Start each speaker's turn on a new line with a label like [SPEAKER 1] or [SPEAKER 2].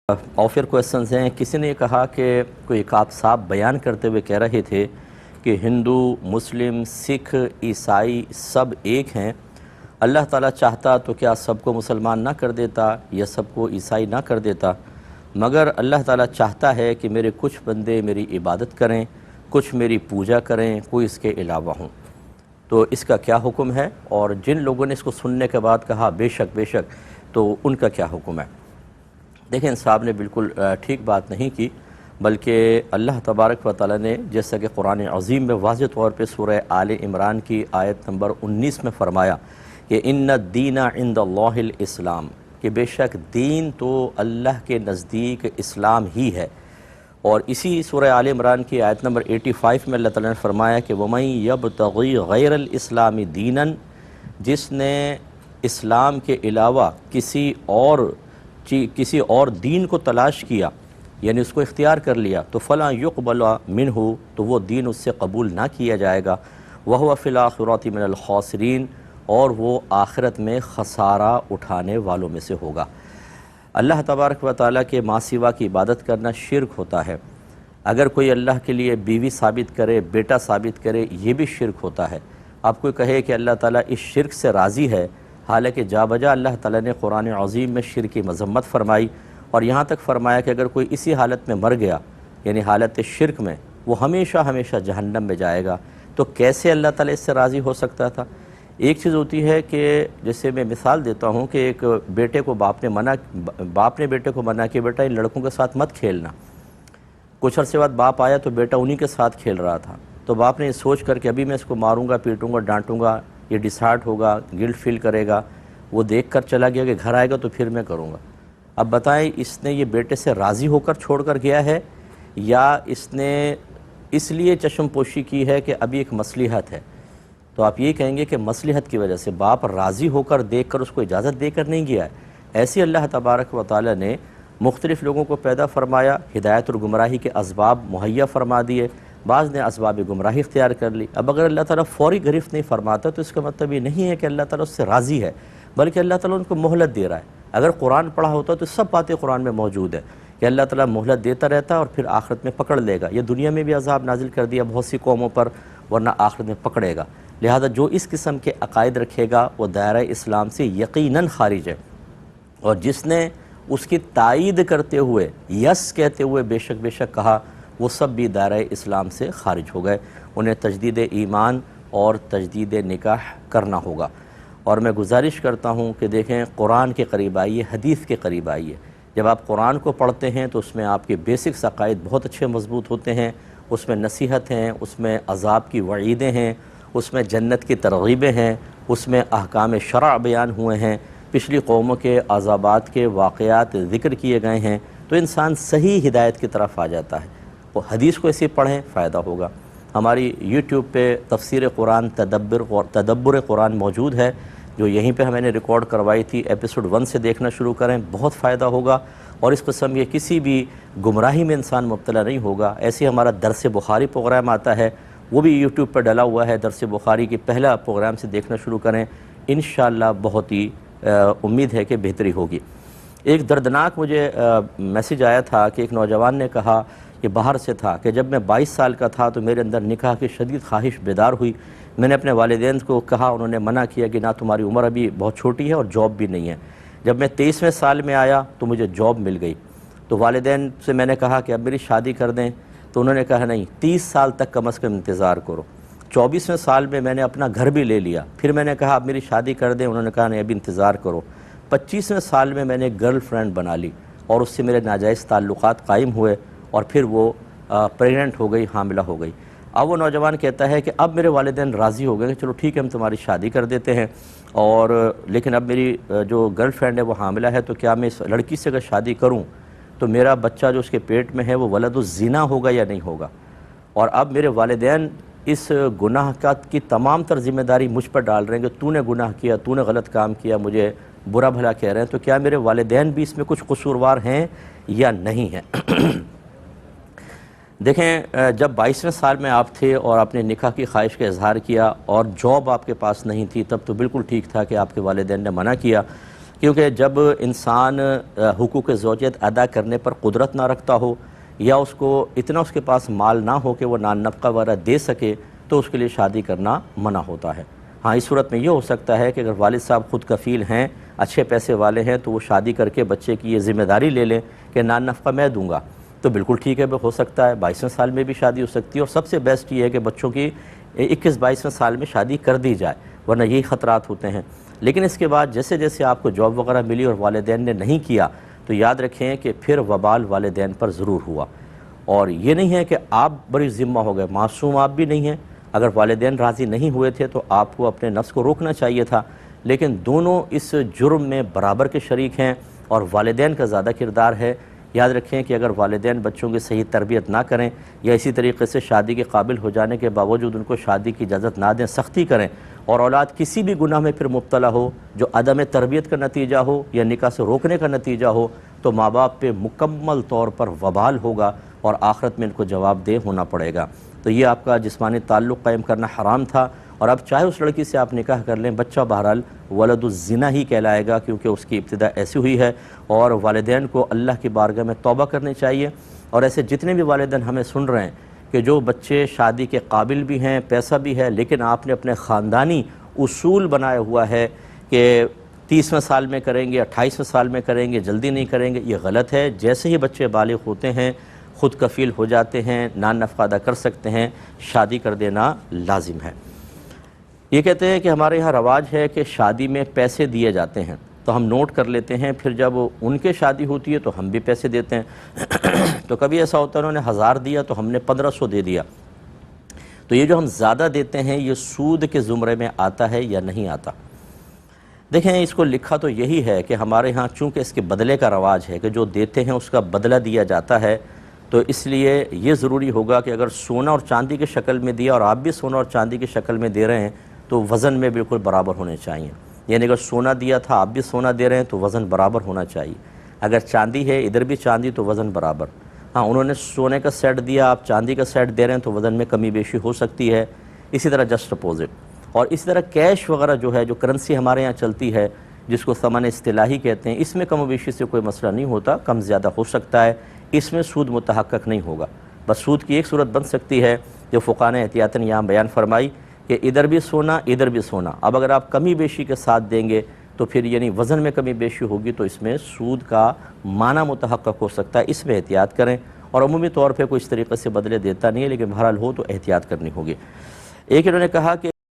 [SPEAKER 1] اور پھر کویسچنز ہیں. کسی نے کہا کہ کوئی ایک آپ صاحب بیان کرتے ہوئے کہہ رہے تھے کہ ہندو، مسلم، سکھ، عیسائی سب ایک ہیں. اللہ تعالیٰ چاہتا تو کیا سب کو مسلمان نہ کر دیتا یا سب کو عیسائی نہ کر دیتا، مگر اللہ تعالیٰ چاہتا ہے کہ میرے کچھ بندے میری عبادت کریں، کچھ میری پوجا کریں، کوئی اس کے علاوہ ہوں. تو اس کا کیا حکم ہے؟ اور جن لوگوں نے اس کو سننے کے بعد کہا بے شک بے شک، تو ان کا کیا حکم ہے؟ دیکھیں، ان صاحب نے بالکل ٹھیک بات نہیں کی، بلکہ اللہ تبارک و تعالیٰ نے جیسا کہ قرآن عظیم میں واضح طور پہ سورہ آل عمران کی آیت نمبر 19 میں فرمایا کہ ان الدین عند اللہ الاسلام، کہ بے شک دین تو اللہ کے نزدیک اسلام ہی ہے. اور اسی سورہ آل عمران کی آیت نمبر 85 میں اللہ تعالیٰ نے فرمایا کہ وَمَن يَبْتَغِي غَيْرَ الْإِسْلَامِ دِينًا، جس نے اسلام کے علاوہ کسی اور دین کو تلاش کیا، یعنی اس کو اختیار کر لیا، تو فلاں يُقْبَلَ مِنْهُ، تو وہ دین اس سے قبول نہ کیا جائے گا. وَهُوَ فِي الْآخِرَةِ مِنَ الْخَاسِرِينَ، اور وہ آخرت میں خسارہ اٹھانے والوں میں سے ہوگا. اللہ تبارک و تعالیٰ کے ماں سوا کی عبادت کرنا شرک ہوتا ہے. اگر کوئی اللہ کے لیے بیوی ثابت کرے، بیٹا ثابت کرے، یہ بھی شرک ہوتا ہے. آپ کوئی کہے کہ اللہ تعالیٰ اس شرک سے راضی ہے، حالانکہ جا بجا اللہ تعالیٰ نے قرآن عظیم میں شرک کی مذمت فرمائی، اور یہاں تک فرمایا کہ اگر کوئی اسی حالت میں مر گیا، یعنی حالت شرک میں، وہ ہمیشہ ہمیشہ جہنم میں جائے گا. تو کیسے اللہ تعالیٰ اس سے راضی ہو سکتا تھا؟ ایک چیز ہوتی ہے کہ جیسے میں مثال دیتا ہوں کہ ایک بیٹے کو باپ نے بیٹے کو منع کیا، بیٹا ان لڑکوں کے ساتھ مت کھیلنا. کچھ عرصے بعد باپ آیا تو بیٹا انہی کے ساتھ کھیل رہا تھا. تو باپ نے یہ سوچ کر کہ ابھی میں اس کو ماروں گا، پیٹوں گا، ڈانٹوں گا، یہ ڈسہارٹ ہوگا، گلٹ فیل کرے گا، وہ دیکھ کر چلا گیا کہ گھر آئے گا تو پھر میں کروں گا. اب بتائیں، اس نے یہ بیٹے سے راضی ہو کر چھوڑ کر گیا ہے، یا اس نے اس لیے چشم پوشی کی ہے کہ ابھی ایک مصلحت ہے؟ تو آپ یہ کہیں گے کہ مصلحت کی وجہ سے باپ راضی ہو کر دیکھ کر اس کو اجازت دے کر نہیں گیا ہے. ایسے اللہ تبارک و تعالیٰ نے مختلف لوگوں کو پیدا فرمایا، ہدایت اور گمراہی کے اسباب مہیا فرما دیے، بعض نے اسباب گمراہی اختیار کر لی. اب اگر اللہ تعالیٰ فوری گرفت نہیں فرماتا تو اس کا مطلب یہ نہیں ہے کہ اللہ تعالیٰ اس سے راضی ہے، بلکہ اللہ تعالیٰ ان کو مہلت دے رہا ہے. اگر قرآن پڑھا ہوتا تو سب باتیں قرآن میں موجود ہے کہ اللہ تعالیٰ مہلت دیتا رہتا اور پھر آخرت میں پکڑ لے گا. یہ دنیا میں بھی عذاب نازل کر دیا بہت سی قوموں پر، ورنہ آخرت میں پکڑے گا. لہذا جو اس قسم کے عقائد رکھے گا وہ دائرہ اسلام سے یقیناً خارج ہے، اور جس نے اس کی تائید کرتے ہوئے، یس کہتے ہوئے بے شک کہا، وہ سب بھی دائرہ اسلام سے خارج ہو گئے. انہیں تجدید ایمان اور تجدید نکاح کرنا ہوگا. اور میں گزارش کرتا ہوں کہ دیکھیں، قرآن کے قریب آئیے، حدیث کے قریب آئیے. جب آپ قرآن کو پڑھتے ہیں تو اس میں آپ کے بیسکس عقائد بہت اچھے مضبوط ہوتے ہیں، اس میں نصیحت ہیں، اس میں عذاب کی وعیدیں ہیں، اس میں جنت کی ترغیبیں ہیں، اس میں احکام شرع بیان ہوئے ہیں، پچھلی قوموں کے عذابات کے واقعات ذکر کیے گئے ہیں. تو انسان صحیح ہدایت کی طرف آ جاتا ہے. وہ حدیث کو ایسے پڑھیں، فائدہ ہوگا. ہماری یوٹیوب پہ تفسیر قرآن تدبر قرآن موجود ہے، جو یہیں پہ میں نے ریکارڈ کروائی تھی. ایپیسوڈ 1 سے دیکھنا شروع کریں، بہت فائدہ ہوگا، اور اس قسم کے کسی بھی گمراہی میں انسان مبتلا نہیں ہوگا. ایسے ہمارا درس بخاری پروگرام آتا ہے، وہ بھی یوٹیوب پر ڈلا ہوا ہے. درس بخاری کی پہلا پروگرام سے دیکھنا شروع کریں، انشاءاللہ بہت ہی امید ہے کہ بہتری ہوگی. ایک دردناک مجھے میسیج آیا تھا کہ ایک نوجوان نے کہا، یہ باہر سے تھا، کہ جب میں 22 سال کا تھا تو میرے اندر نکاح کی شدید خواہش بیدار ہوئی. میں نے اپنے والدین کو کہا، انہوں نے منع کیا کہ نہ، تمہاری عمر ابھی بہت چھوٹی ہے اور جاب بھی نہیں ہے. جب میں 23ویں سال میں آیا تو مجھے جاب مل گئی. تو والدین سے میں نے کہا کہ اب میری شادی کر دیں، تو انہوں نے کہا نہیں، 30 سال تک کم از کم انتظار کرو. 24ویں سال میں نے اپنا گھر بھی لے لیا. پھر میں نے کہا اب میری شادی کر دیں، انہوں نے کہا نہیں، ابھی انتظار کرو. 25ویں سال میں نے ایک گرل فرینڈ بنا لی، اور اس سے میرے ناجائز تعلقات قائم ہوئے، اور پھر وہ پریگننٹ ہو گئی، حاملہ ہو گئی. اب وہ نوجوان کہتا ہے کہ اب میرے والدین راضی ہو گئے کہ چلو ٹھیک ہے، ہم تمہاری شادی کر دیتے ہیں، اور لیکن اب میری جو گرل فرینڈ ہے وہ حاملہ ہے، تو کیا میں اس لڑکی سے اگر شادی کروں تو میرا بچہ جو اس کے پیٹ میں ہے وہ ولد الزنا ہوگا یا نہیں ہوگا؟ اور اب میرے والدین اس گناہ کی تمام تر ذمہ داری مجھ پر ڈال رہے ہیں کہ تو نے گناہ کیا، تو نے غلط کام کیا، مجھے برا بھلا کہہ رہے ہیں. تو کیا میرے والدین بھی اس میں کچھ قصوروار ہیں یا نہیں ہیں؟ دیکھیں، جب 22ویں سال میں آپ تھے اور آپ نے نکاح کی خواہش کا اظہار کیا اور جاب آپ کے پاس نہیں تھی، تب تو بالکل ٹھیک تھا کہ آپ کے والدین نے منع کیا. کیونکہ جب انسان حقوق زوجیت ادا کرنے پر قدرت نہ رکھتا ہو یا اس کو اتنا اس کے پاس مال نہ ہو کہ وہ نان نفقہ وغیرہ دے سکے تو اس کے لیے شادی کرنا منع ہوتا ہے۔ ہاں، اس صورت میں یہ ہو سکتا ہے کہ اگر والد صاحب خود کفیل ہیں، اچھے پیسے والے ہیں، تو وہ شادی کر کے بچے کی یہ ذمہ داری لے لیں کہ نان نفقہ میں دوں گا، تو بالکل ٹھیک ہے، ہو سکتا ہے 22ویں سال میں بھی شادی ہو سکتی ہے، اور سب سے بیسٹ یہ ہے کہ بچوں کی 21-22ویں سال میں شادی کر دی جائے، ورنہ یہی خطرات ہوتے ہیں۔ لیکن اس کے بعد جیسے جیسے آپ کو جاب وغیرہ ملی اور والدین نے نہیں کیا تو یاد رکھیں کہ پھر وبال والدین پر ضرور ہوا، اور یہ نہیں ہے کہ آپ بڑی ذمہ ہو گئے، معصوم آپ بھی نہیں ہیں۔ اگر والدین راضی نہیں ہوئے تھے تو آپ کو اپنے نفس کو روکنا چاہیے تھا، لیکن دونوں اس جرم میں برابر کے شریک ہیں اور والدین کا زیادہ کردار ہے۔ یاد رکھیں کہ اگر والدین بچوں کی صحیح تربیت نہ کریں یا اسی طریقے سے شادی کے قابل ہو جانے کے باوجود ان کو شادی کی اجازت نہ دیں، سختی کریں، اور اولاد کسی بھی گناہ میں پھر مبتلا ہو جو عدم تربیت کا نتیجہ ہو یا نکاح سے روکنے کا نتیجہ ہو، تو ماں باپ پہ مکمل طور پر وبال ہوگا اور آخرت میں ان کو جواب دہ ہونا پڑے گا۔ تو یہ آپ کا جسمانی تعلق قائم کرنا حرام تھا، اور اب چاہے اس لڑکی سے آپ نکاح کر لیں، بچہ بہرحال ولد الزنا ہی کہلائے گا، کیونکہ اس کی ابتدا ایسی ہوئی ہے۔ اور والدین کو اللہ کی بارگاہ میں توبہ کرنی چاہیے، اور ایسے جتنے بھی والدین ہمیں سن رہے ہیں کہ جو بچے شادی کے قابل بھی ہیں، پیسہ بھی ہے، لیکن آپ نے اپنے خاندانی اصول بنایا ہوا ہے کہ 30ویں سال میں کریں گے، 28ویں سال میں کریں گے، جلدی نہیں کریں گے، یہ غلط ہے۔ جیسے ہی بچے بالغ ہوتے ہیں، خود کفیل ہو جاتے ہیں، نان نفقہ ادا کر سکتے ہیں، شادی کر دینا لازم ہے۔ یہ کہتے ہیں کہ ہمارے یہاں رواج ہے کہ شادی میں پیسے دیے جاتے ہیں، تو ہم نوٹ کر لیتے ہیں، پھر جب ان کے شادی ہوتی ہے تو ہم بھی پیسے دیتے ہیں۔ تو کبھی ایسا ہوتا ہے انہوں نے 1000 دیا تو ہم نے 1500 دے دیا، تو یہ جو ہم زیادہ دیتے ہیں یہ سود کے زمرے میں آتا ہے یا نہیں آتا؟ دیکھیں، اس کو لکھا تو یہی ہے کہ ہمارے ہاں چونکہ اس کے بدلے کا رواج ہے کہ جو دیتے ہیں اس کا بدلہ دیا جاتا ہے، تو اس لیے یہ ضروری ہوگا کہ اگر سونا اور چاندی کی شکل میں دیا اور آپ بھی سونا اور چاندی کی شکل میں دے رہے ہیں تو وزن میں بالکل برابر ہونے چاہیے۔ یعنی اگر سونا دیا تھا آپ بھی سونا دے رہے ہیں تو وزن برابر ہونا چاہیے، اگر چاندی ہے ادھر بھی چاندی تو وزن برابر۔ ہاں، انہوں نے سونے کا سیٹ دیا، آپ چاندی کا سیٹ دے رہے ہیں تو وزن میں کمی بیشی ہو سکتی ہے، اسی طرح جسٹ اپوزٹ۔ اور اسی طرح کیش وغیرہ جو ہے، جو کرنسی ہمارے ہاں چلتی ہے جس کو ثمن اصطلاحی کہتے ہیں، اس میں کم و بیشی سے کوئی مسئلہ نہیں ہوتا، کم زیادہ ہو سکتا ہے، اس میں سود متحقق نہیں ہوگا۔ بس سود کی ایک صورت بن سکتی ہے جو فقہاء نے احتیاطاً یہاں بیان فرمائی کہ ادھر بھی سونا ادھر بھی سونا۔ اب اگر آپ کمی بیشی کے ساتھ دیں گے تو پھر یعنی وزن میں کمی بیشی ہوگی تو اس میں سود کا معنی متحقق ہو سکتا ہے، اس میں احتیاط کریں۔ اور عمومی طور پہ کوئی اس طریقے سے بدلے دیتا نہیں ہے، لیکن بہرحال ہو تو احتیاط کرنی ہوگی۔ ایک انہوں نے کہا کہ